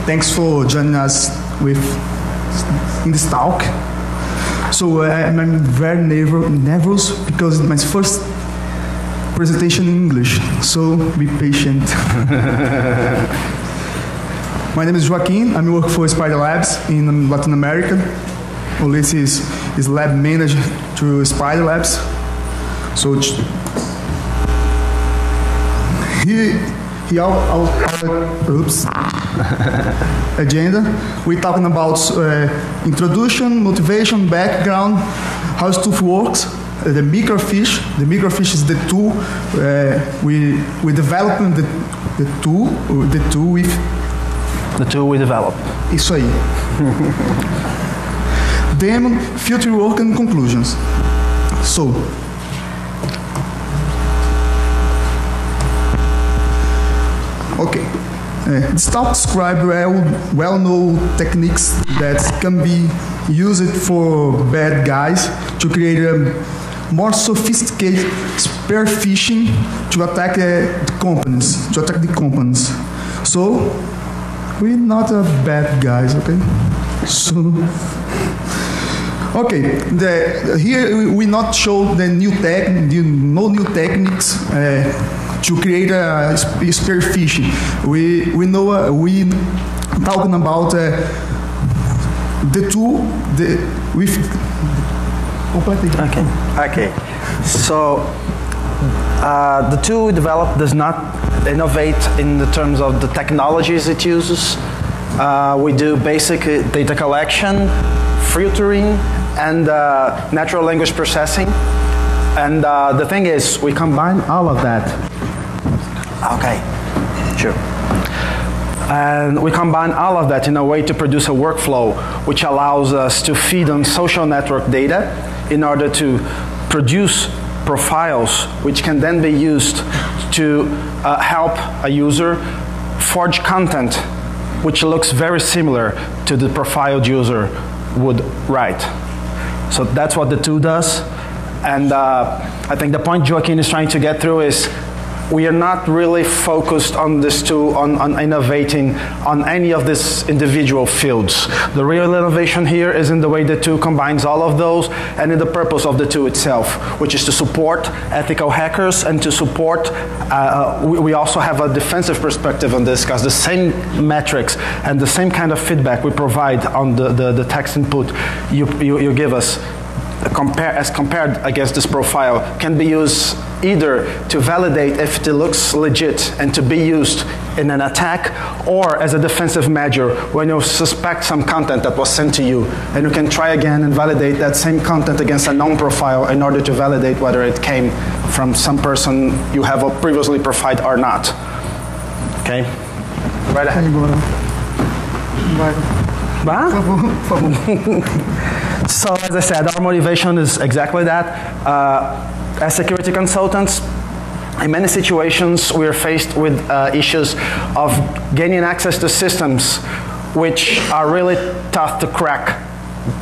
Thanks for joining us in this talk. So I'm very nervous because it's my first presentation in English, so be patient. My name is Joaquim. I work for Spider Labs in Latin America. Ulisses is lab manager to Spider Labs. So here oops. Agenda. We're talking about introduction, motivation, background, how stuff works. The microfiche. The microfiche is the tool. We developing the tool with. The tool we develop. Isso aí. Then future work and conclusions. So. Okay. This talk describes well-known techniques that can be used for bad guys to create a more sophisticated spear phishing to attack the companies. So we're not bad guys, okay? So okay, here we not show the no new techniques. To create a spear phishing, we know we talking about the tool with. Okay. So the tool we developed does not innovate in the terms of the technologies it uses. We do basic data collection, filtering, and natural language processing. And the thing is, we combine all of that. Okay, sure. And we combine all of that in a way to produce a workflow which allows us to feed on social network data in order to produce profiles which can then be used to help a user forge content which looks very similar to the profiled user would write. So that's what the tool does. And I think the point Joaquim is trying to get through is we are not really focused on this tool, on innovating on any of these individual fields. The real innovation here is in the way the tool combines all of those and in the purpose of the tool itself, which is to support ethical hackers and to support, we also have a defensive perspective on this because the same metrics and the same kind of feedback we provide on the text input you give us as compared against this profile can be used either to validate if it looks legit and to be used in an attack, or as a defensive measure when you suspect some content that was sent to you, and you can try again and validate that same content against a known profile in order to validate whether it came from some person you have previously profiled or not. Okay? Right ahead. So as I said, our motivation is exactly that. As security consultants, in many situations we are faced with issues of gaining access to systems which are really tough to crack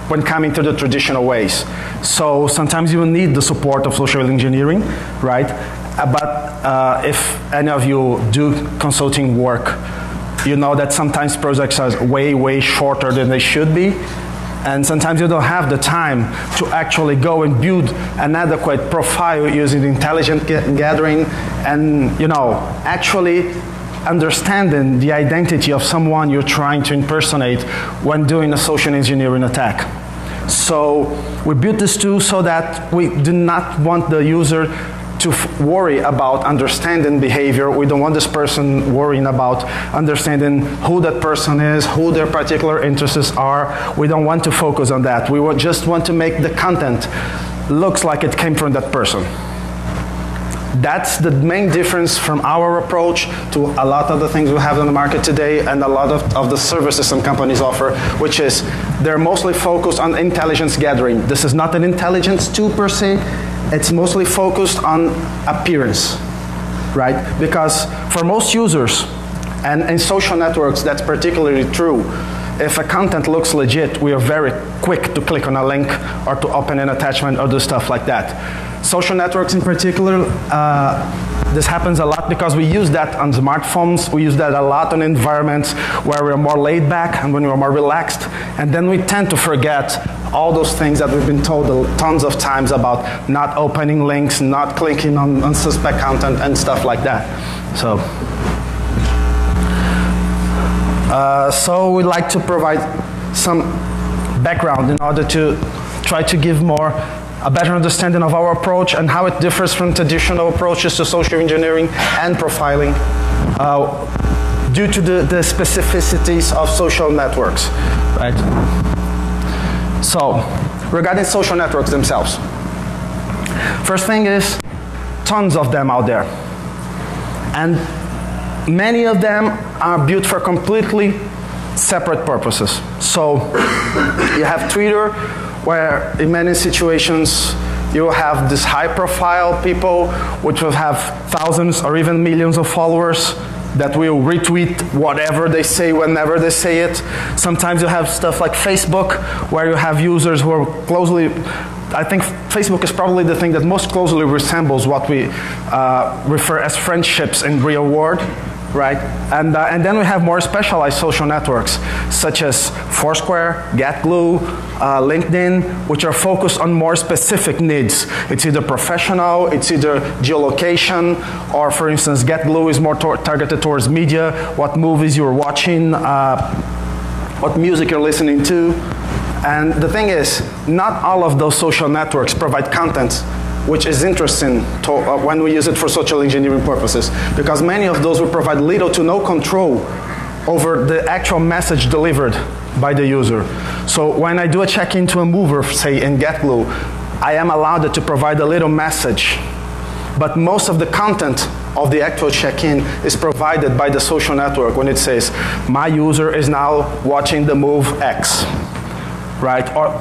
when coming to the traditional ways. So sometimes you will need the support of social engineering, right? But if any of you do consulting work, you know that sometimes projects are way shorter than they should be. And sometimes you don't have the time to actually go and build an adequate profile using intelligent gathering and, actually understanding the identity of someone you're trying to impersonate when doing a social engineering attack. So we built this tool so that we do not want the user to worry about understanding behavior. We don't want this person worrying about understanding who that person is, who their particular interests are. We don't want to focus on that. We just want to make the content looks like it came from that person. That's the main difference from our approach to a lot of the things we have on the market today and a lot of the services some companies offer, which is they're mostly focused on intelligence gathering. This is not an intelligence tool per se. It's mostly focused on appearance, right? Because for most users, and in social networks that's particularly true, if a content looks legit, we are very quick to click on a link or to open an attachment or do stuff like that. Social networks in particular, This happens a lot because we use that on smartphones. We use that a lot in environments where we're more laid back and when we're more relaxed. And then we tend to forget all those things that we've been told tons of times about not opening links, not clicking on suspect content and stuff like that. So we like to provide some background in order to try to give a better understanding of our approach and how it differs from traditional approaches to social engineering and profiling due to the specificities of social networks, right? So, regarding social networks themselves. First thing is, tons of them out there. And many of them are built for completely separate purposes. So, you have Twitter, where in many situations you will have this high-profile people which will have thousands or even millions of followers that will retweet whatever they say whenever they say it. Sometimes you have stuff like Facebook, where you have users who are closely, I think Facebook is probably the thing that most closely resembles what we refer as friendships in real world, right? And then we have more specialized social networks, such as Foursquare, GetGlue, LinkedIn, which are focused on more specific needs. It's either professional, it's either geolocation, or for instance, GetGlue is more targeted towards media, what movies you're watching, what music you're listening to. And the thing is, not all of those social networks provide content which is interesting to, when we use it for social engineering purposes, because many of those will provide little to no control over the actual message delivered by the user. So when I do a check-in to a mover, say in GetGlue, I am allowed to provide a little message, but most of the content of the actual check-in is provided by the social network when it says, my user is now watching the move X, right? Or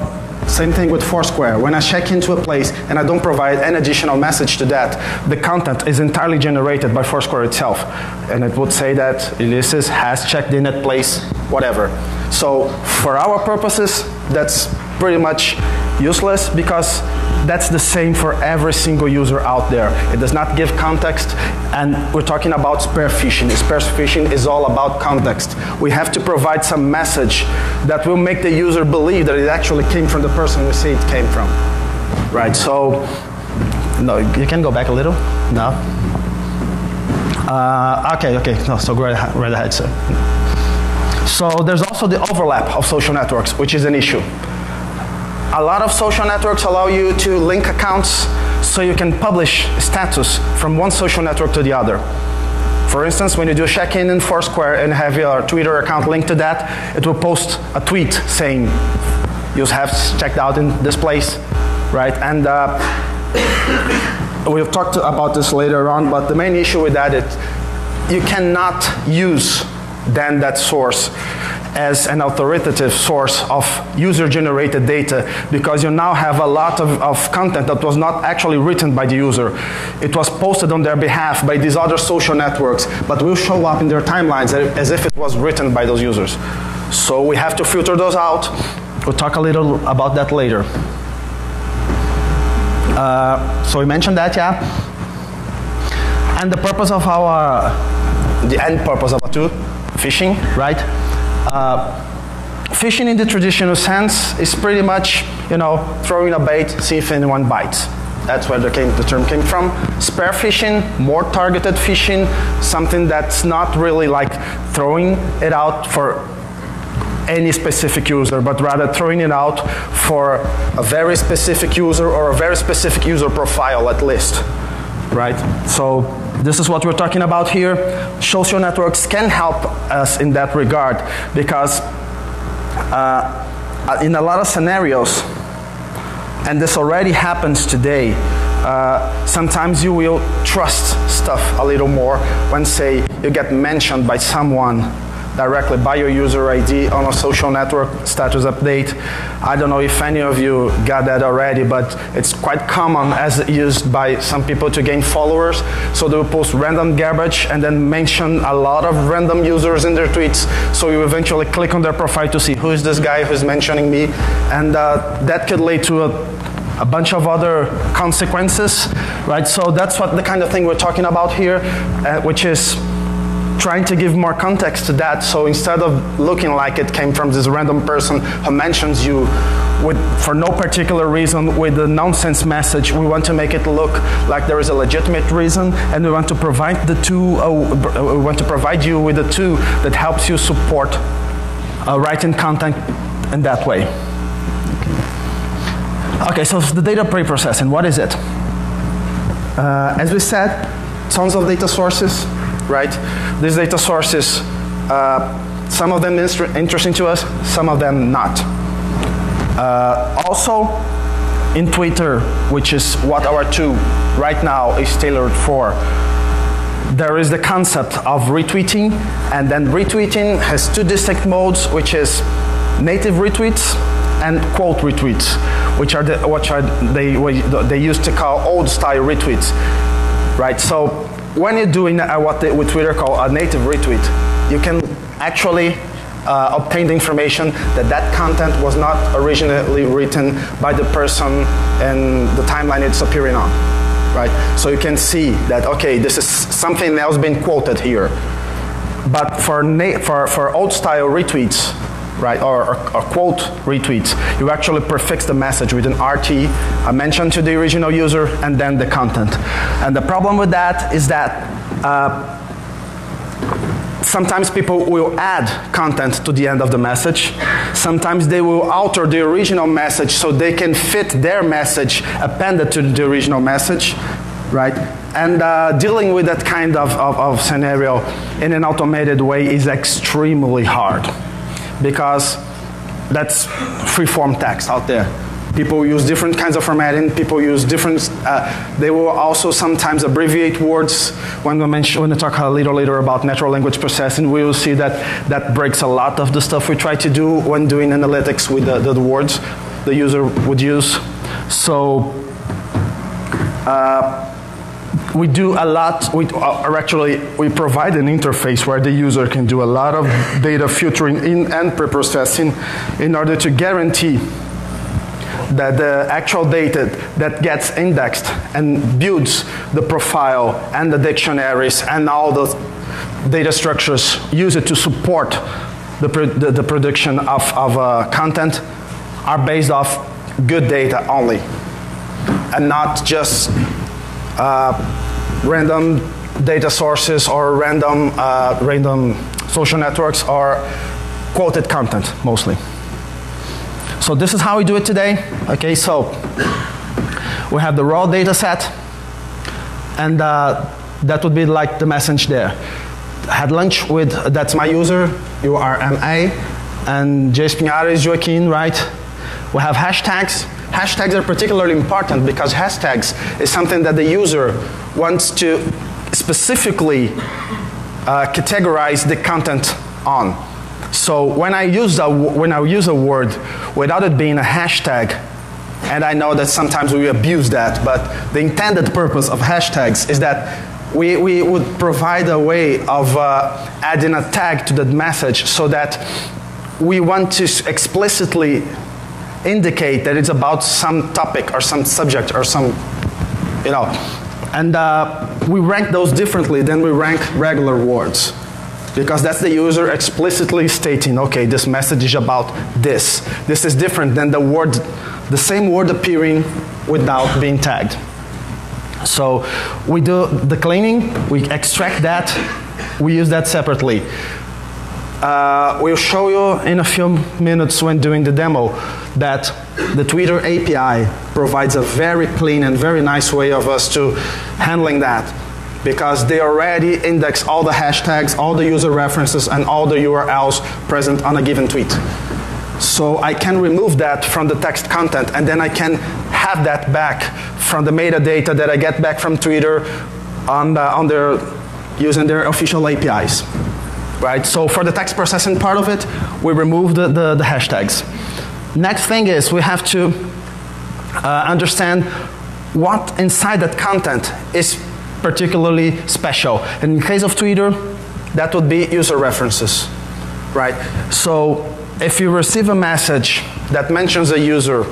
same thing with Foursquare. When I check into a place and I don't provide any additional message to that, the content is entirely generated by Foursquare itself. And it would say that Ulisses has checked in at place, whatever. So for our purposes, that's pretty much useless because that's the same for every single user out there. It does not give context, and we're talking about spear phishing. Spear phishing is all about context. We have to provide some message that will make the user believe that it actually came from the person we say it came from. Right, so, no, you can go back a little? No? Okay, no, so go right ahead, sir. So there's also the overlap of social networks, which is an issue. A lot of social networks allow you to link accounts so you can publish status from one social network to the other. For instance, when you do a check-in in Foursquare and have your Twitter account linked to that, it will post a tweet saying, you have checked out in this place, right? And we'll talk about this later on, but the main issue with that is you cannot use then that source as an authoritative source of user-generated data, because you now have a lot of content that was not actually written by the user. It was posted on their behalf by these other social networks, but will show up in their timelines as if it was written by those users. So we have to filter those out. We'll talk a little about that later. So we mentioned that, yeah? And the purpose of the end purpose of our tool, phishing, right? Phishing in the traditional sense is pretty much, throwing a bait, see if anyone bites. That's where the term came from. Spear phishing, more targeted phishing, something that's not really like throwing it out for any specific user, but rather throwing it out for a very specific user or a very specific user profile at least, right? So this is what we're talking about here. Social networks can help us in that regard because in a lot of scenarios, and this already happens today, sometimes you will trust stuff a little more when, say, you get mentioned by someone directly by your user ID on a social network status update. I don't know if any of you got that already, but it's quite common as used by some people to gain followers. So they will post random garbage and then mention a lot of random users in their tweets. So you eventually click on their profile to see who is this guy who's mentioning me. And that could lead to a bunch of other consequences, right? So that's what the kind of thing we're talking about here, which is trying to give more context to that. So instead of looking like it came from this random person who mentions you for no particular reason with a nonsense message, we want to make it look like there is a legitimate reason, and we want to provide we want to provide you with a tool that helps you support writing content in that way. Okay, so the data pre-processing, what is it? As we said, tons of data sources, right? These data sources, some of them interesting to us, some of them not. Also, in Twitter, which is what our tool right now is tailored for, there is the concept of retweeting, and then retweeting has two distinct modes, which is native retweets and quote retweets, which they used to call old-style retweets, right? So when you're doing what with Twitter call a native retweet, you can actually obtain the information that content was not originally written by the person in the timeline it's appearing on, right? So you can see that, okay, this is something else being quoted here. But for old-style retweets, right, or quote retweets, you actually prefix the message with an RT, a mention to the original user, and then the content. And the problem with that is that sometimes people will add content to the end of the message. Sometimes they will alter the original message so they can fit their message appended to the original message, right? And dealing with that kind of scenario in an automated way is extremely hard, because that's free-form text out there. People use different kinds of formatting. People use different, they will also sometimes abbreviate words. When we talk a little later about natural language processing, we will see that that breaks a lot of the stuff we try to do when doing analytics with the words the user would use. So we do a lot, we provide an interface where the user can do a lot of data filtering in and pre-processing in order to guarantee that the actual data that gets indexed and builds the profile and the dictionaries and all the data structures used to support the production of content are based off good data only, and not just random data sources or random social networks or quoted content mostly. So this is how we do it today. Okay, so we have the raw data set, and that would be like the message there. Had lunch with, that's my user, you are MA, and Espinhara is Joaquim, right? We have hashtags. Hashtags are particularly important because hashtags is something that the user wants to specifically categorize the content on. So when I use a word without it being a hashtag, and I know that sometimes we abuse that, but the intended purpose of hashtags is that we would provide a way of adding a tag to that message so that we want to explicitly indicate that it's about some topic or some subject or some, you know. And we rank those differently than we rank regular words, because that's the user explicitly stating, okay, this message is about this. This is different than the same word appearing without being tagged. So we do the cleaning, we extract that, we use that separately. We'll show you in a few minutes when doing the demo that the Twitter API provides a very clean and very nice way of us to handling that, because they already index all the hashtags, all the user references, and all the URLs present on a given tweet. So I can remove that from the text content, and then I can have that back from the metadata that I get back from Twitter using their official APIs. Right? So for the text processing part of it, we remove the hashtags. Next thing is we have to understand what inside that content is particularly special. In the case of Twitter, that would be user references, right? So if you receive a message that mentions a user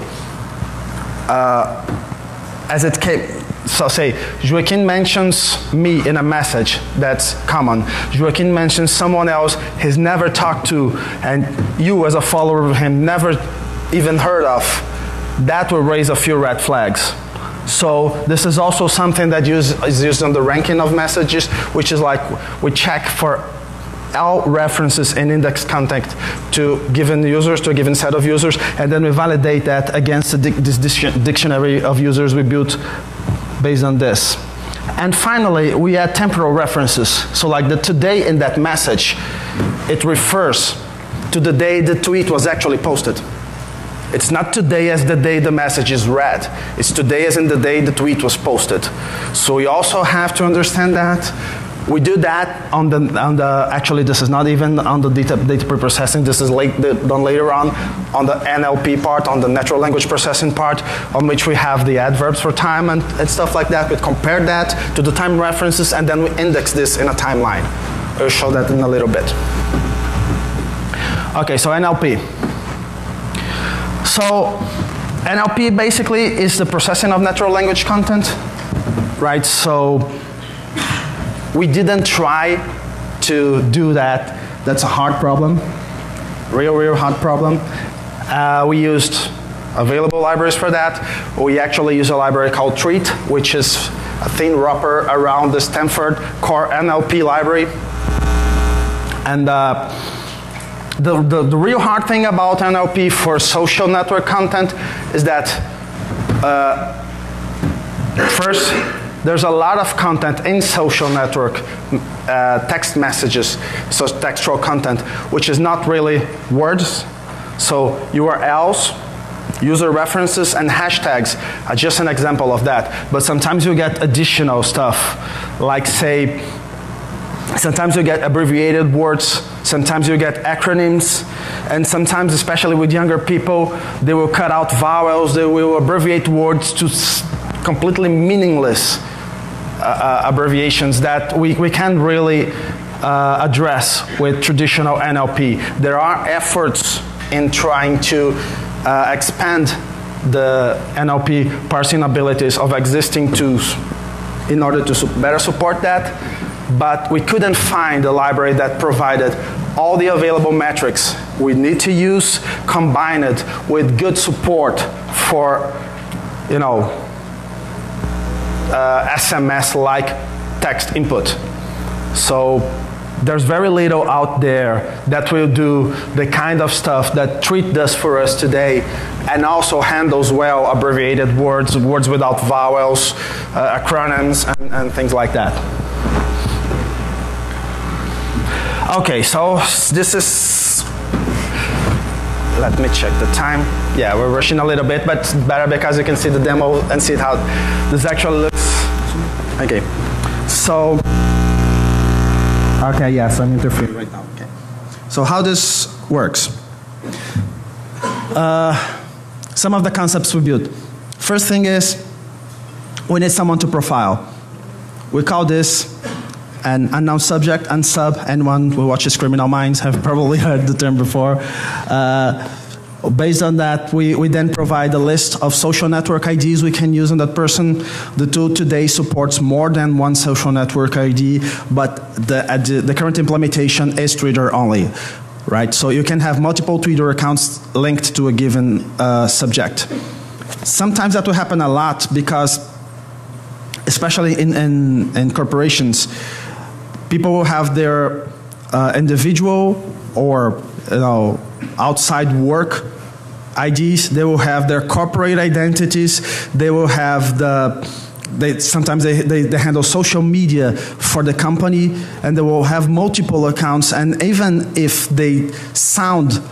as it came, so say, Joaquim mentions me in a message, that's common. Joaquim mentions someone else he's never talked to, and you as a follower of him never even heard of. That will raise a few red flags. So this is also something that is used on the ranking of messages, which is like we check for all references in index content to given users, to a given set of users, and then we validate that against this dictionary of users we built based on this. And finally, we add temporal references. So like the today in that message, it refers to the day the tweet was actually posted. It's not today as the day the message is read. It's today as in the day the tweet was posted. So we also have to understand that. We do that on the actually this is not even on the data preprocessing, this is done later on the NLP part, on the natural language processing part, on which we have the adverbs for time and stuff like that. We compare that to the time references and then we index this in a timeline. I'll show that in a little bit. Okay, so NLP. So NLP basically is the processing of natural language content, right? So we didn't try to do that. That's a hard problem, real hard problem. We used available libraries for that. We actually use a library called Treat, which is a thin wrapper around the Stanford core NLP library. And the real hard thing about NLP for social network content is that first, there's a lot of content in social network, text messages, so textual content, which is not really words. So URLs, user references, and hashtags are just an example of that. But sometimes you get additional stuff, like say, sometimes you get abbreviated words, sometimes you get acronyms, and sometimes, especially with younger people, they will cut out vowels, they will abbreviate words to completely meaningless abbreviations that we can't really address with traditional NLP. There are efforts in trying to expand the NLP parsing abilities of existing tools in order to better support that, but we couldn't find a library that provided all the available metrics we need to use, combined with good support for, you know, SMS-like text input. So there's very little out there that will do the kind of stuff that Treat does for us today, and also handles well abbreviated words, words without vowels, acronyms, and things like that. Okay, so this is, let me check the time. Yeah, we're rushing a little bit, but it's better because you can see the demo and see how this actually looks. Okay, so, okay, yes, I'm interfering right now. Okay. So how this works. Some of the concepts we built. First thing is, we need someone to profile. We call this an unknown subject, unsub. Anyone who watches Criminal Minds have probably heard the term before. Based on that, we then provide a list of social network IDs we can use on that person. The tool today supports more than one social network ID, but the current implementation is Twitter only, right? So you can have multiple Twitter accounts linked to a given subject. Sometimes that will happen a lot because, especially in corporations, people will have their individual or outside work IDs. They will have their corporate identities. They will have sometimes they handle social media for the company, and they will have multiple accounts. And even if they sound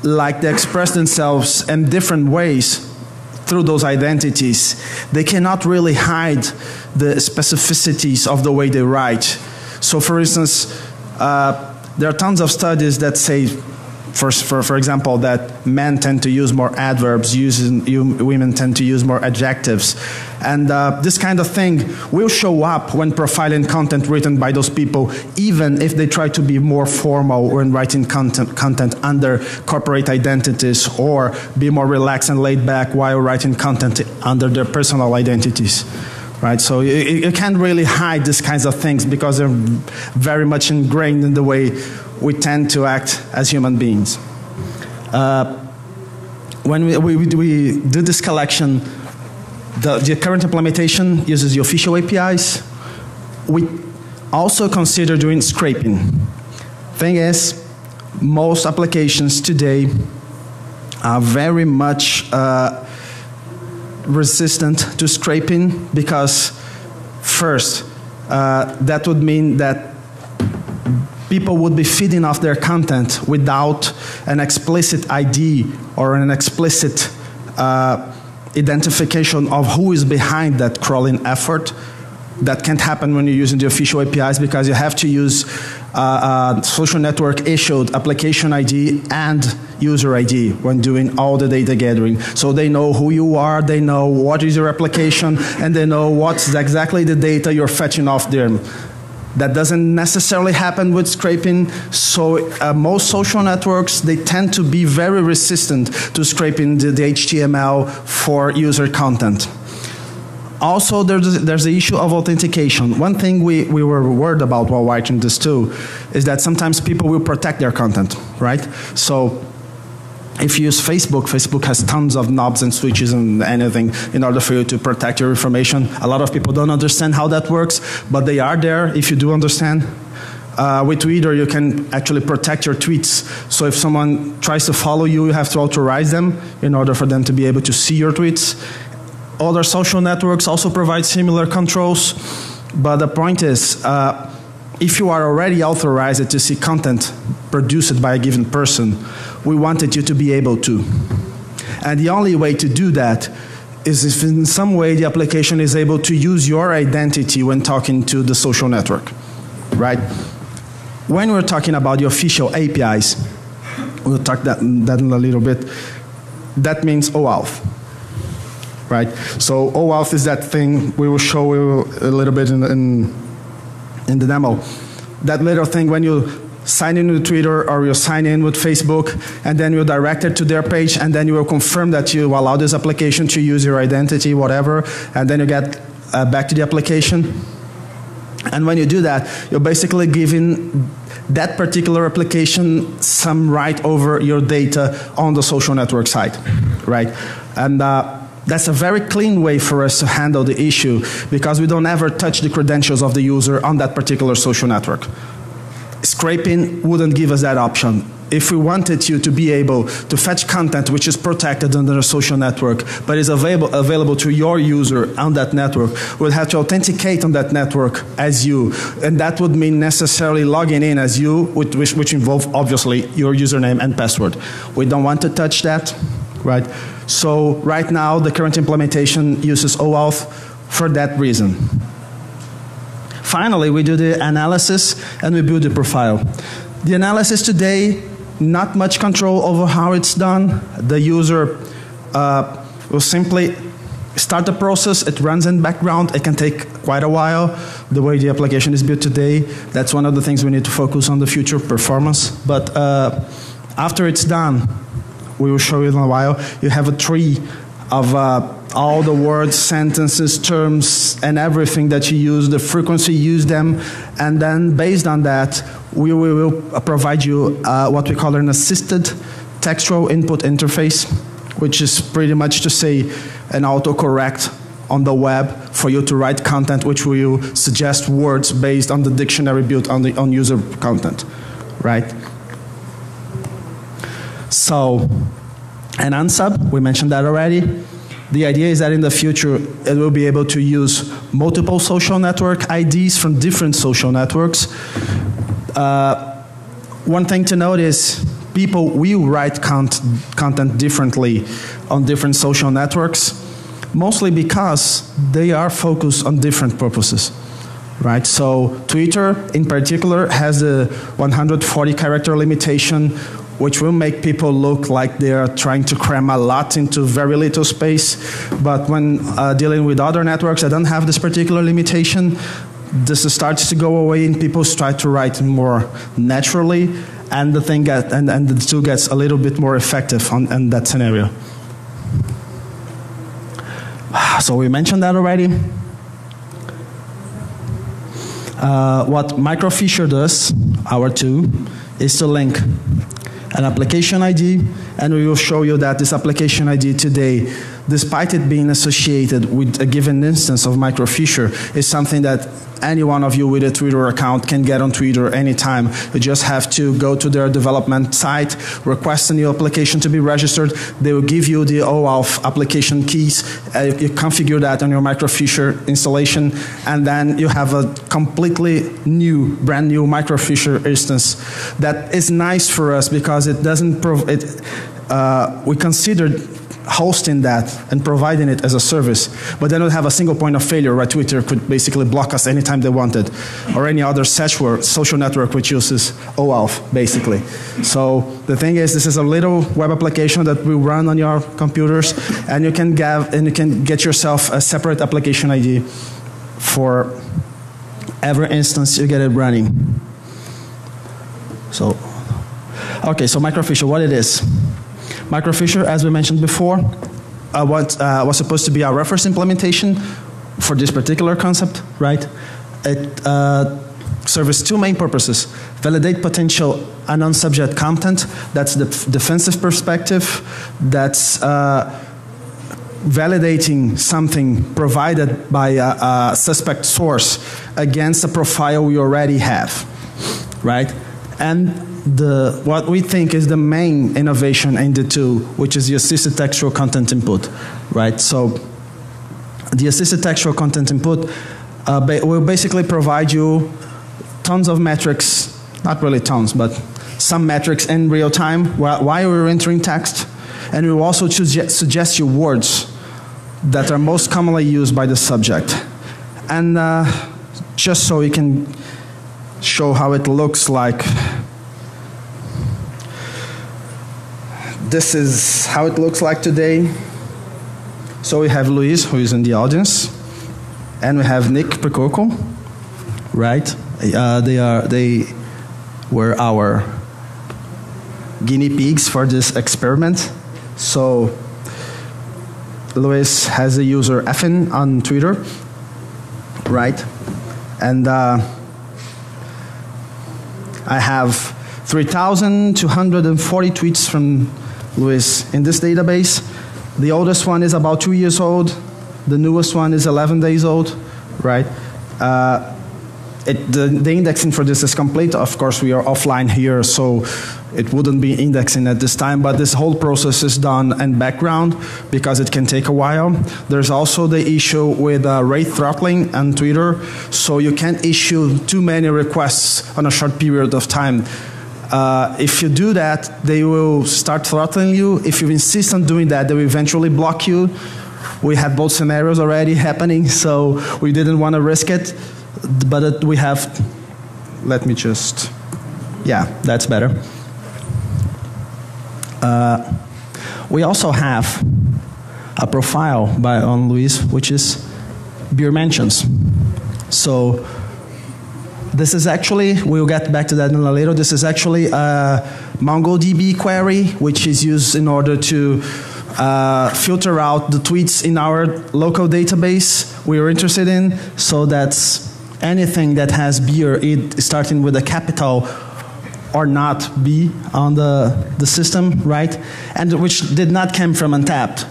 like they express themselves in different ways through those identities, they cannot really hide the specificities of the way they write. So for instance, there are tons of studies that say for example, that men tend to use more adverbs, women tend to use more adjectives. And this kind of thing will show up when profiling content written by those people, even if they try to be more formal when writing content under corporate identities, or be more relaxed and laid back while writing content under their personal identities. Right, so you can't really hide these kinds of things because they're very much ingrained in the way we tend to act as human beings. When we do this collection, the current implementation uses the official APIs. We also consider doing scraping. Thing is, most applications today are very much resistant to scraping because, first, that would mean that people would be feeding off their content without an explicit ID or an explicit identification of who is behind that crawling effort. That can't happen when you're using the official APIs because you have to use social network issued application ID and user ID when doing all the data gathering. So they know who you are, they know what is your application, and they know what's exactly the data you're fetching off them. That doesn't necessarily happen with scraping, so most social networks, they tend to be very resistant to scraping the HTML for user content. Also, there's the issue of authentication. One thing we were worried about while writing this too is that sometimes people will protect their content, right? So if you use Facebook, Facebook has tons of knobs and switches and anything in order for you to protect your information. A lot of people don't understand how that works, but they are there if you do understand. With Twitter, you can actually protect your tweets. So if someone tries to follow you, you have to authorize them in order for them to be able to see your tweets. Other social networks also provide similar controls, but the point is, if you are already authorized to see content produced by a given person, we wanted you to be able to. And the only way to do that is if in some way the application is able to use your identity when talking to the social network, right? When we're talking about the official APIs, we'll talk that in a little bit, that means OAuth. Right? So OAuth is that thing we will show you a little bit in the demo. That little thing when you sign in with Twitter or you sign in with Facebook, and then you're directed to their page, and then you will confirm that you allow this application to use your identity, whatever, and then you get back to the application. And when you do that, you're basically giving that particular application some right over your data on the social network side, right? And that's a very clean way for us to handle the issue because we don't ever touch the credentials of the user on that particular social network. Scraping wouldn't give us that option. If we wanted you to be able to fetch content which is protected under a social network but is available to your user on that network, we'd have to authenticate on that network as you. And that would mean necessarily logging in as you, which involve obviously your username and password. We don't want to touch that, right? So right now the current implementation uses OAuth for that reason. Finally, we do the analysis and we build the profile. The analysis today, not much control over how it's done. The user will simply start the process. It runs in background. It can take quite a while. The way the application is built today, that's one of the things we need to focus on the future performance. But after it's done, we will show you in a while, you have a tree of all the words, sentences, terms, and everything that you use, the frequency you use them, and then based on that, we will provide you what we call an assisted textual input interface, which is pretty much to say an autocorrect on the web for you to write content which will suggest words based on the dictionary built on user content, right? So, an unsub, we mentioned that already. The idea is that in the future, it will be able to use multiple social network IDs from different social networks. One thing to note is people will write content differently on different social networks, mostly because they are focused on different purposes. Right? So Twitter in particular has a 140 character limitation, which will make people look like they are trying to cram a lot into very little space. But when dealing with other networks that don't have this particular limitation, this starts to go away and people try to write more naturally, and the thing and the tool gets a little bit more effective in that scenario. So we mentioned that already. What Phisher does, our tool, is to link an application ID, and we will show you that this application ID today, despite it being associated with a given instance of Phisher, is something that any one of you with a Twitter account can get on Twitter anytime. You just have to go to their development site, request a new application to be registered. They will give you the OAuth application keys. You configure that on your Phisher installation, and then you have a completely new, brand new Phisher instance. That is nice for us because it doesn't we considered hosting that and providing it as a service, but then we'll have a single point of failure where Twitter could basically block us anytime they wanted, or any other social network which uses OAuth, basically. So the thing is, this is a little web application that will run on your computers, and you can get yourself a separate application ID for every instance you get it running. So, okay, so Phisher, what it is. Phisher, as we mentioned before, was supposed to be our reference implementation for this particular concept, right? It serves two main purposes: validate potential unknown subject content. That's the defensive perspective. That's validating something provided by a suspect source against a profile we already have, right? And what we think is the main innovation in the tool, which is the assisted textual content input, right? So the assisted textual content input will basically provide you tons of metrics, not really tons, but some metrics in real time while you're entering text, and we will also suggest you words that are most commonly used by the subject. And just so we can show how it looks like, this is how it looks like today. So we have Luis, who is in the audience, and we have Nick Pecoco, right? They were our guinea pigs for this experiment. So Luis has a user Effin on Twitter, right? And I have 3,240 tweets from Luis in this database. The oldest one is about 2 years old. The newest one is 11 days old, right? The indexing for this is complete. Of course, we are offline here, so it wouldn't be indexing at this time, but this whole process is done in background because it can take a while. There's also the issue with rate throttling on Twitter, so you can't issue too many requests on a short period of time. If you do that, they will start throttling you. If you insist on doing that, they will eventually block you. We had both scenarios already happening, so we didn't want to risk it. But we have, let me just, yeah, that's better. We also have a profile on Luis, which is beer mentions. So this is actually, we'll get back to that in a little, this is actually a MongoDB query, which is used in order to filter out the tweets in our local database we are interested in. So that's anything that has beer, starting with a capital or not B on the system, right? And which did not come from Untapped.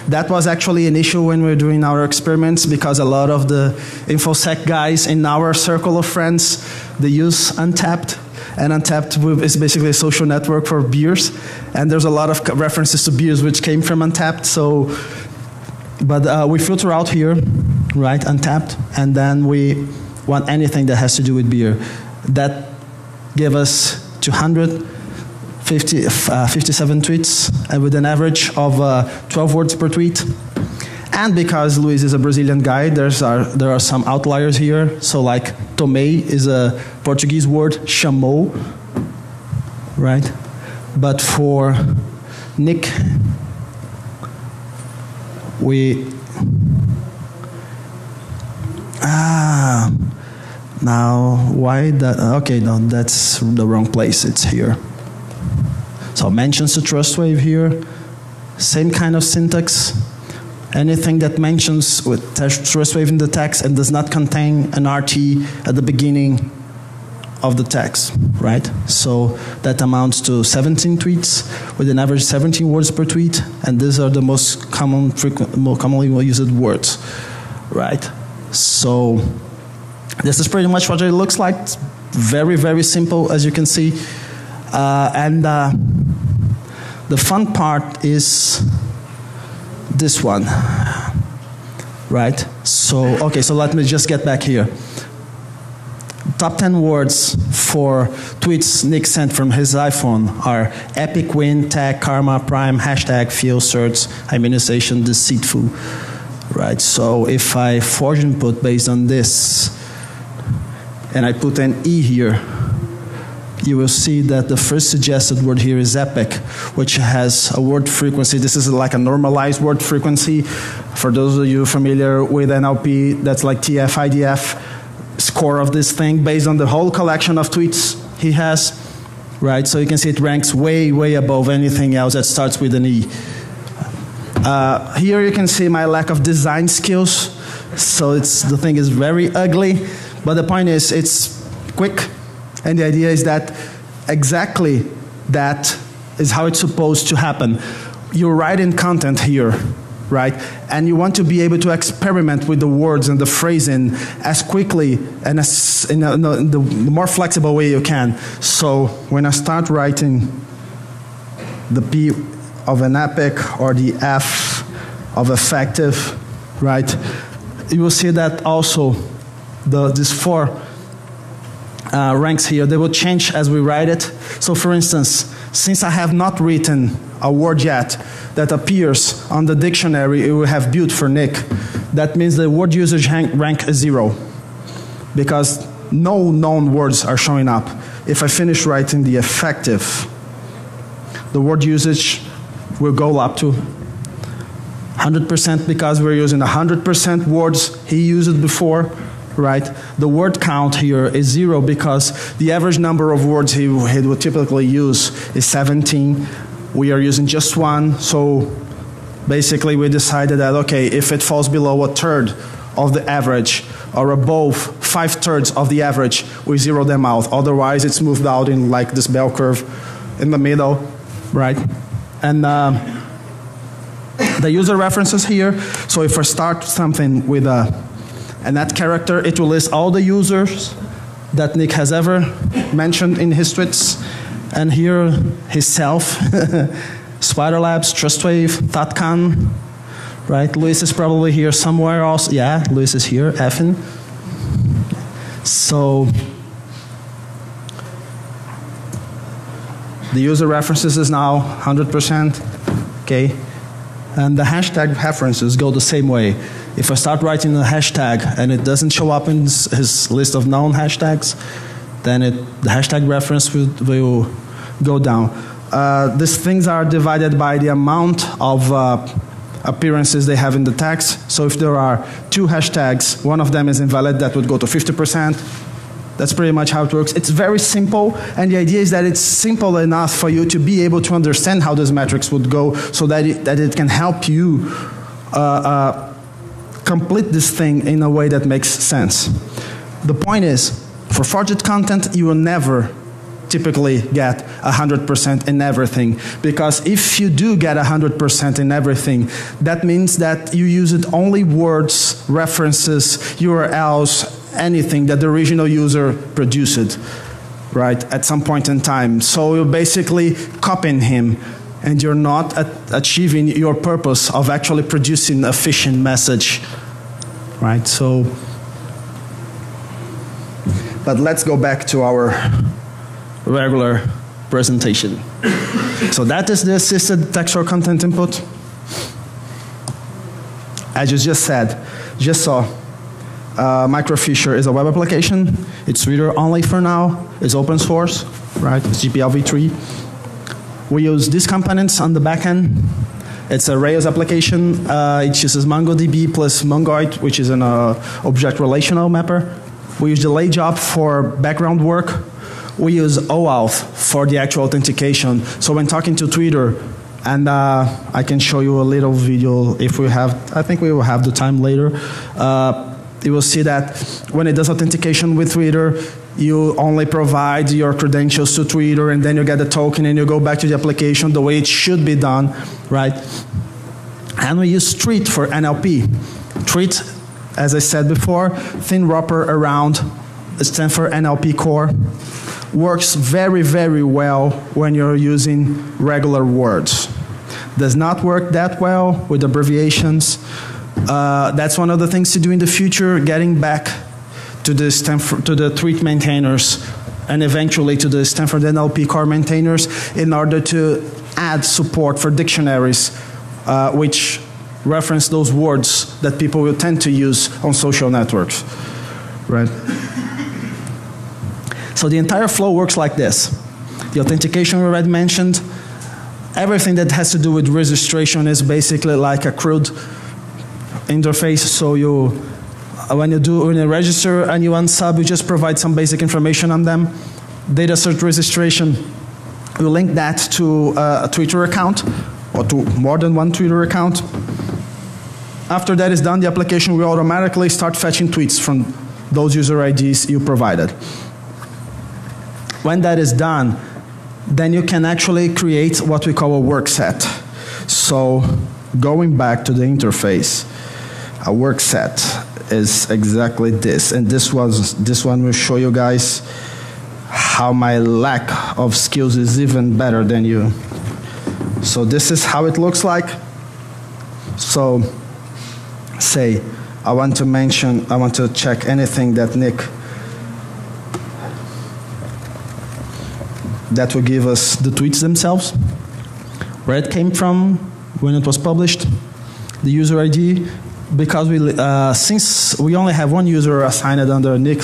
That was actually an issue when we were doing our experiments because a lot of the InfoSec guys in our circle of friends, they use Untapped. And Untapped is basically a social network for beers. And there's a lot of references to beers which came from Untapped. So, but we filter out here, right, Untapped, and then we want anything that has to do with beer. That gave us 257 tweets with an average of 12 words per tweet. And because Luis is a Brazilian guy, there are some outliers here. So like tomei is a Portuguese word, chamou, right? But for Nick, now why that? Okay, no, that's the wrong place. It's here. So mentions the trust wave here. Same kind of syntax. Anything that mentions with trust wave in the text and does not contain an RT at the beginning of the text, right? So that amounts to 17 tweets with an average 17 words per tweet, and these are the most commonly used words, right? So this is pretty much what it looks like. It's very, very simple, as you can see. The fun part is this one, right? So, okay, so let me just get back here. Top 10 words for tweets Nick sent from his iPhone are epic win, tag, karma, prime, hashtag, feel, search, immunization, deceitful, right? So if I forge input based on this, and I put an E here, you will see that the first suggested word here is epic, which has a word frequency. This is like a normalized word frequency. For those of you familiar with NLP, that's like TF, IDF score of this thing based on the whole collection of tweets he has, right? So you can see it ranks way, way above anything else that starts with an E. Here you can see my lack of design skills. So the thing is very ugly, but the point is it's quick. And the idea is that exactly that is how it's supposed to happen. You're writing content here, right? And you want to be able to experiment with the words and the phrasing as quickly and as in the more flexible way you can. So when I start writing the P of an epic or the F of effective, right? You will see that also these four ranks here, they will change as we write it. So for instance, since I have not written a word yet that appears on the dictionary it will have built for Nick, that means the word usage rank is 0 because no known words are showing up. If I finish writing the effective, the word usage will go up to 100% because we're using 100% words he used before. Right? The word count here is 0 because the average number of words he would typically use is 17. We are using just one, so basically we decided that, okay, if it falls below a third of the average or above 5/3 of the average, we zero them out. Otherwise, it's moved out in like this bell curve in the middle, right? And the user references here, so if I start something with and that character, it will list all the users that Nick has ever mentioned in his tweets. And here, himself, Spider Labs, Trustwave, ThoughtCon, right? Luis is probably here somewhere also. Yeah, Luis is here, effing. So, the user references is now 100%, okay? And the hashtag references go the same way. If I start writing a hashtag and it doesn't show up in his list of known hashtags, then the hashtag reference will go down. These things are divided by the amount of appearances they have in the text. So if there are 2 hashtags, one of them is invalid, that would go to 50%. That's pretty much how it works. It's very simple, and the idea is that it's simple enough for you to be able to understand how those metrics would go so that it can help you complete this thing in a way that makes sense. The point is, for forged content, you will never typically get 100% in everything, because if you do get 100% in everything, that means that you used only words, references, URLs, anything that the original user produced, right, at some point in time. So you're basically copying him, and you're not achieving your purpose of actually producing a phishing message, right? So, but let's go back to our regular presentation. So that is the assisted textual content input. As you just saw, Microphisher is a web application. It's reader only for now. It's open source, right? It's GPL v3. We use these components on the back end. It's a Rails application. It uses MongoDB plus Mongoid, which is an object relational mapper. We use delay job for background work. We use OAuth for the actual authentication. So when talking to Twitter, and I can show you a little video if we have, I think we will have the time later. You will see that when it does authentication with Twitter, you only provide your credentials to Twitter, and then you get the token, and you go back to the application the way it should be done, right? And we use Treat for NLP. Treat, as I said before, thin wrapper around stands for NLP core. Works very, very well when you're using regular words. Does not work that well with abbreviations. That's one of the things to do in the future, getting back to the Treat maintainers and eventually to the Stanford NLP core maintainers in order to add support for dictionaries which reference those words that people will tend to use on social networks, right? So the entire flow works like this. The authentication we already mentioned. Everything that has to do with registration is basically like a CRUD interface. So when you register a new unsub, you just provide some basic information on them. Data cert registration, you link that to a Twitter account or to more than one Twitter account. After that is done, the application will automatically start fetching tweets from those user IDs you provided. When that is done, then you can actually create what we call a work set. So going back to the interface, a work set is exactly this. And this one will show you guys how my lack of skills is even better than you. So this is how it looks like. So say I want to check anything that Nick, that will give us the tweets themselves, where it came from, when it was published, the user ID. Because since we only have one user assigned under Nick,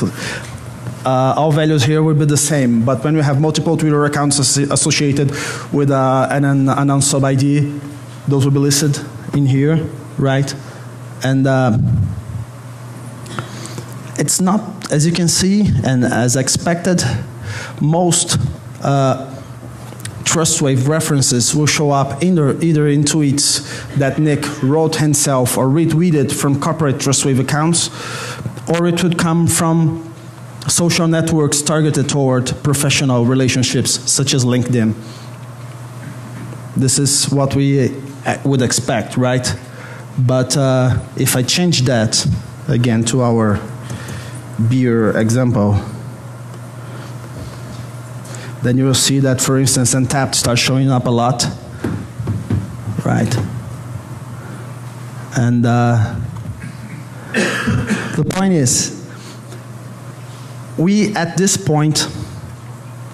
all values here will be the same. But when we have multiple Twitter accounts associated with an unknown sub ID, those will be listed in here, right? And it's not, as you can see, and as expected, most TrustWave references will show up either in tweets that Nick wrote himself or retweeted from corporate TrustWave accounts, or it would come from social networks targeted toward professional relationships, such as LinkedIn. This is what we would expect, right? But if I change that, again, to our beer example, then you will see that, for instance, Untapped starts showing up a lot, right? And the point is, we at this point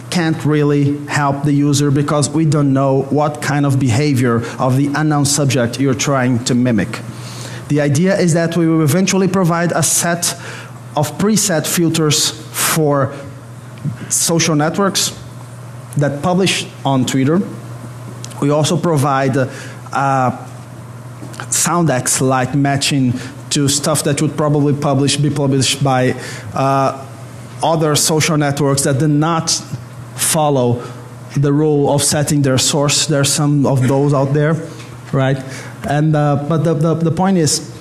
can't really help the user because we don't know what kind of behavior of the unknown subject you're trying to mimic. The idea is that we will eventually provide a set of preset filters for social networks that publish on Twitter. We also provide soundex-like matching to stuff that would probably be published by other social networks that do not follow the rule of setting their source. There are some of those out there, right? And but the point is,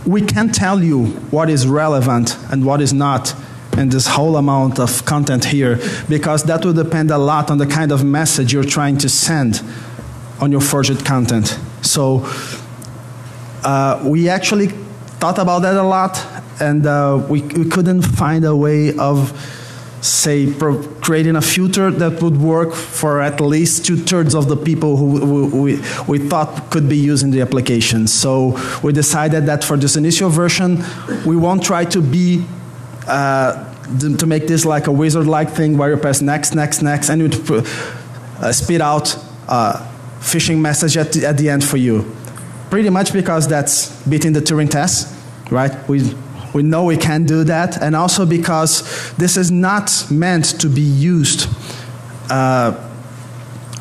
we can't tell you what is relevant and what is not in this whole amount of content here, because that will depend a lot on the kind of message you're trying to send on your forged content. So we actually thought about that a lot, and we couldn't find a way of, say, creating a filter that would work for at least 2/3 of the people who we thought could be using the application. So we decided that for this initial version, we won't try to be to make this like a wizard-like thing where you press next, next, next, and it would spit out a phishing message at the end for you. Pretty much because that's beating the Turing test, right? We know we can't do that, and also because this is not meant to be used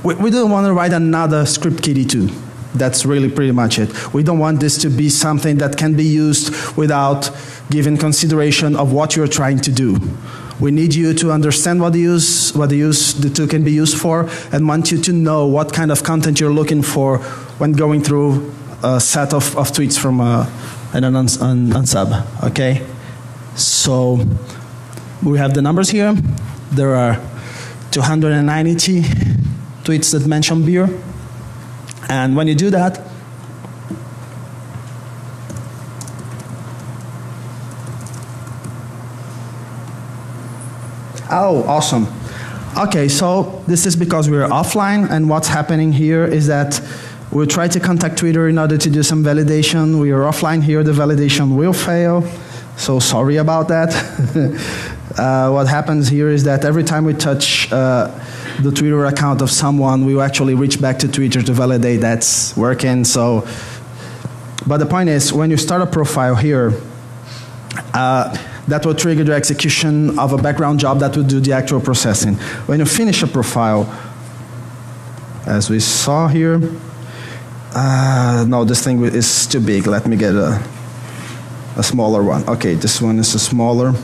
we don't want to write another script kiddie too. That's really pretty much it. We don't want this to be something that can be used without giving consideration of what you're trying to do. We need you to understand what the tool can be used for, and want you to know what kind of content you're looking for when going through a set of tweets from an unsub. Okay, so we have the numbers here. There are 290 tweets that mention beer. And when you do that, oh, awesome. Okay, so this is because we're offline, and what's happening here is that we'll try to contact Twitter in order to do some validation. We are offline here, the validation will fail, so sorry about that. What happens here is that every time we touch the Twitter account of someone, we will actually reach back to Twitter to validate that's working. So, but the point is, when you start a profile here, that will trigger the execution of a background job that will do the actual processing. When you finish a profile, as we saw here, no, this thing is too big. Let me get a smaller one. Okay, this one is a smaller.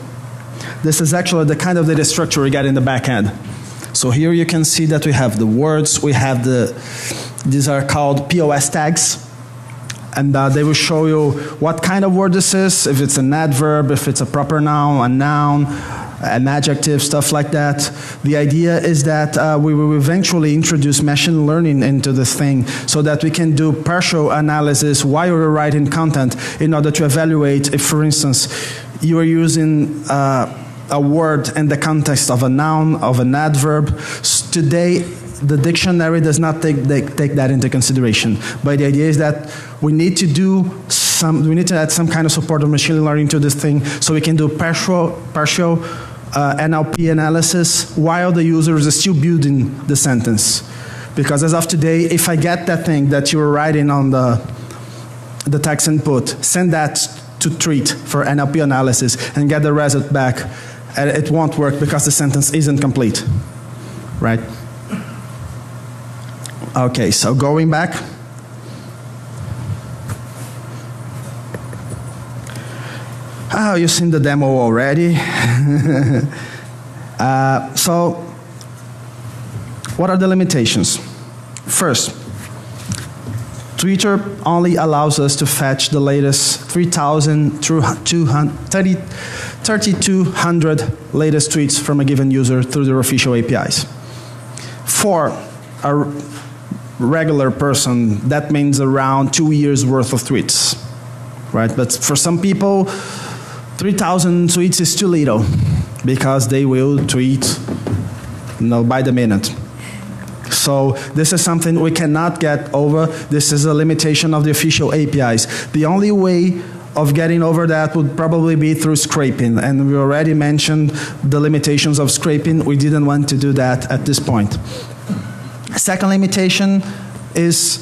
This is actually the kind of data structure we get in the back end. So here you can see that we have the words, we have these are called POS tags, and they will show you what kind of word this is, if it's an adverb, if it's a proper noun, an adjective, stuff like that. The idea is that we will eventually introduce machine learning into this thing so that we can do partial analysis while we're writing content in order to evaluate if, for instance, you are using a word in the context of a noun, of an adverb. Today, the dictionary does not take that into consideration. But the idea is that we need to add some kind of support of machine learning to this thing so we can do partial NLP analysis while the user is still building the sentence. Because as of today, if I get that thing that you're writing on the text input, send that to treat for NLP analysis and get the result back, it won't work because the sentence isn't complete, right? Okay, so going back. Oh, you've seen the demo already. So, what are the limitations? First, Twitter only allows us to fetch the latest 3,200 latest tweets from a given user through their official APIs. For a regular person, that means around 2 years worth of tweets, right? But for some people, 3,000 tweets is too little because they will tweet, by the minute. So this is something we cannot get over. This is a limitation of the official APIs. The only way of getting over that would probably be through scraping, and we already mentioned the limitations of scraping. We didn't want to do that at this point. Second limitation is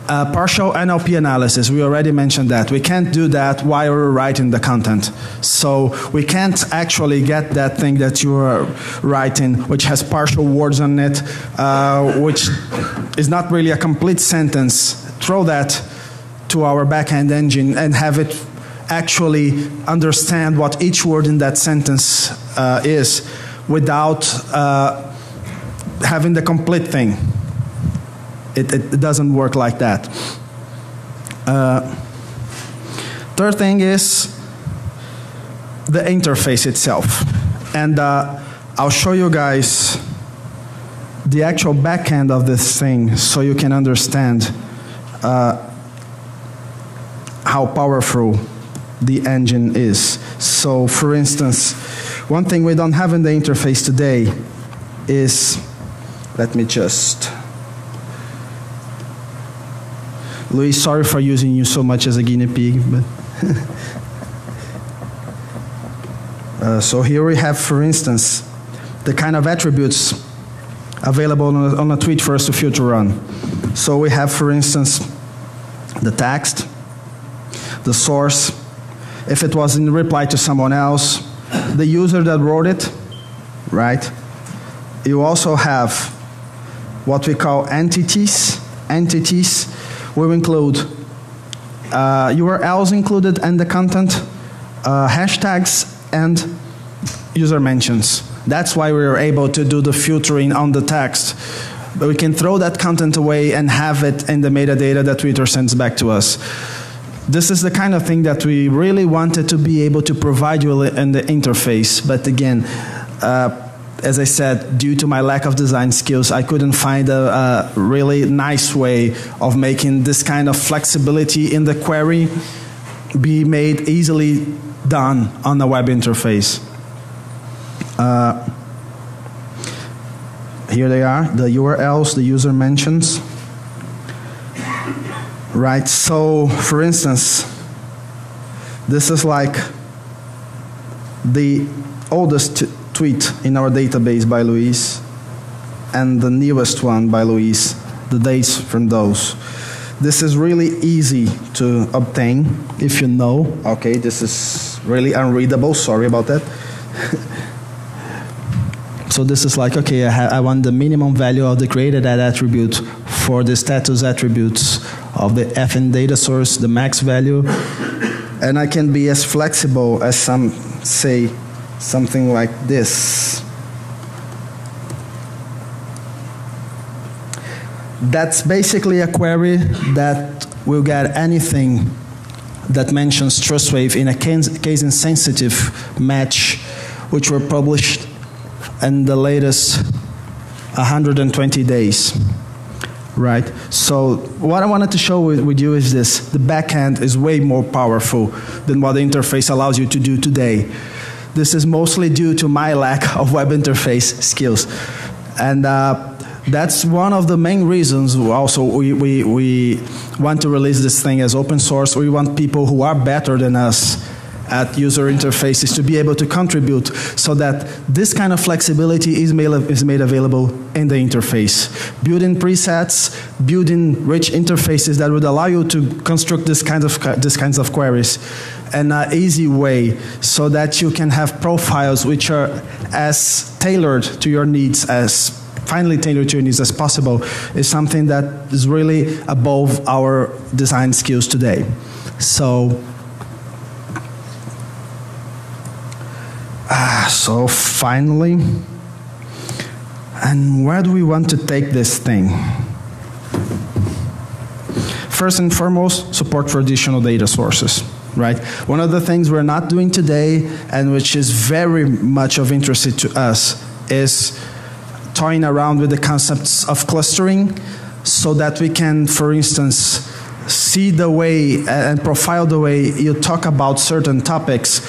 partial NLP analysis. We already mentioned that. We can't do that while we're writing the content. So we can't actually get that thing that you are writing, which has partial words on it, which is not really a complete sentence, throw that to our backend engine and have it actually understand what each word in that sentence is without having the complete thing. It doesn't work like that. Third thing is the interface itself. And I'll show you guys the actual back end of this thing so you can understand how powerful the engine is. So for instance, one thing we don't have in the interface today is, let me just, Luis, sorry for using you so much as a guinea pig, but so here we have, for instance, the kind of attributes available on a tweet for us to filter on. So we have, for instance, the text, the source, if it was in reply to someone else, the user that wrote it, right? You also have what we call entities. Entities will include URLs included in the content, hashtags, and user mentions. That's why we were able to do the filtering on the text. But we can throw that content away and have it in the metadata that Twitter sends back to us. This is the kind of thing that we really wanted to be able to provide you in the interface. But again, as I said, due to my lack of design skills, I couldn't find a really nice way of making this kind of flexibility in the query be made easily done on the web interface. Here they are, the URLs, the user mentions. Right, so for instance, this is like the oldest tweet in our database by Luis and the newest one by Luis, the dates from those. This is really easy to obtain if you know. Okay, this is really unreadable, sorry about that. So this is like, okay, I want the minimum value of the created attribute for the status attributes of the FN data source, the max value, and I can be as flexible as some say something like this. That's basically a query that will get anything that mentions TrustWave in a case-insensitive match, which were published in the latest 120 days. Right? So what I wanted to show with you is this. The backend is way more powerful than what the interface allows you to do today. This is mostly due to my lack of web interface skills. And that's one of the main reasons also we want to release this thing as open source. We want people who are better than us at user interfaces to be able to contribute so that this kind of flexibility is made available in the interface. Building presets, building rich interfaces that would allow you to construct these kinds of queries in an easy way so that you can have profiles which are as tailored to your needs, as finely tailored to your needs as possible, is something that is really above our design skills today. So finally, and where do we want to take this thing? First and foremost, support for additional data sources, right? One of the things we're not doing today, and which is very much of interest to us, is toying around with the concepts of clustering so that we can, for instance, see the way and profile the way you talk about certain topics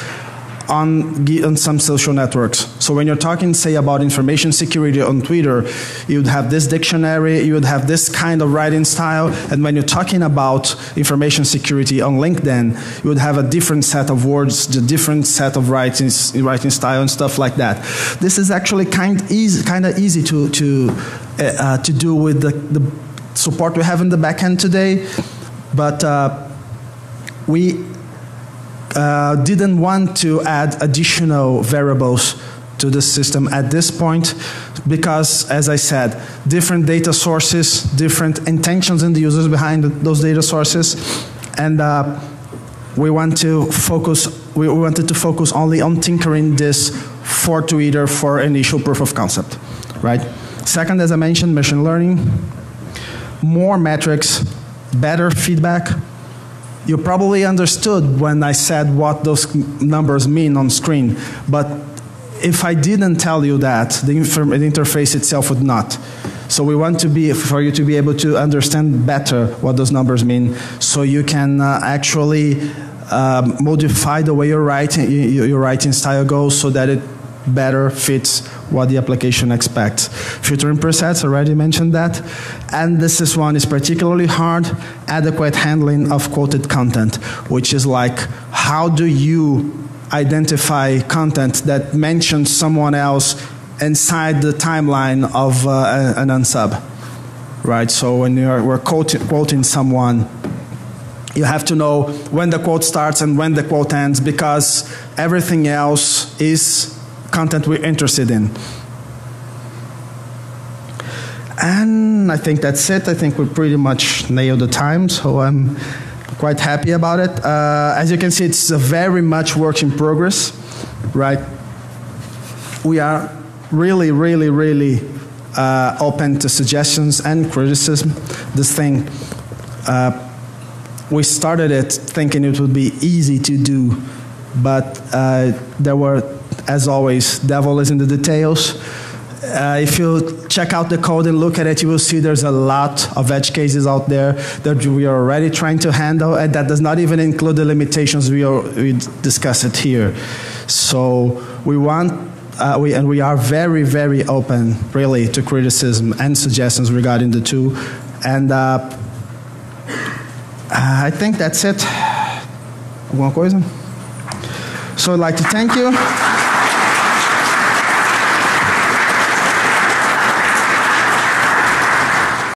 on some social networks. So when you're talking, say, about information security on Twitter, you would have this dictionary, you would have this kind of writing style, and when you're talking about information security on LinkedIn, you would have a different set of words, the different set of writing style and stuff like that. This is actually kind of easy to do with the support we have in the backend today, but we didn't want to add additional variables to the system at this point because, as I said, different data sources, different intentions in the users behind those data sources, and we wanted to focus only on tinkering this for Twitter for initial proof of concept, right? Second, as I mentioned, machine learning, more metrics, better feedback. You probably understood when I said what those numbers mean on screen, but if I didn't tell you that, the interface itself would not. So we want for you to be able to understand better what those numbers mean, so you can actually modify the way your writing style goes, so that it better fits what the application expects. Filtering presets, already mentioned that. And this one is particularly hard, adequate handling of quoted content, which is like, how do you identify content that mentions someone else inside the timeline of an unsub, right? So when we're quoting someone, you have to know when the quote starts and when the quote ends, because everything else is content we're interested in. And I think that's it. I think we pretty much nailed the time, so I'm quite happy about it. As you can see, it's a very much work in progress, right? We are really, really, really open to suggestions and criticism. This thing, we started it thinking it would be easy to do, but there were, as always, devil is in the details. If you check out the code and look at it, you will see there's a lot of edge cases out there that we are already trying to handle, and that does not even include the limitations we discussed here. So we want, we are very, very open, really, to criticism and suggestions regarding the tool. And I think that's it. Alguma coisa? So I'd like to thank you.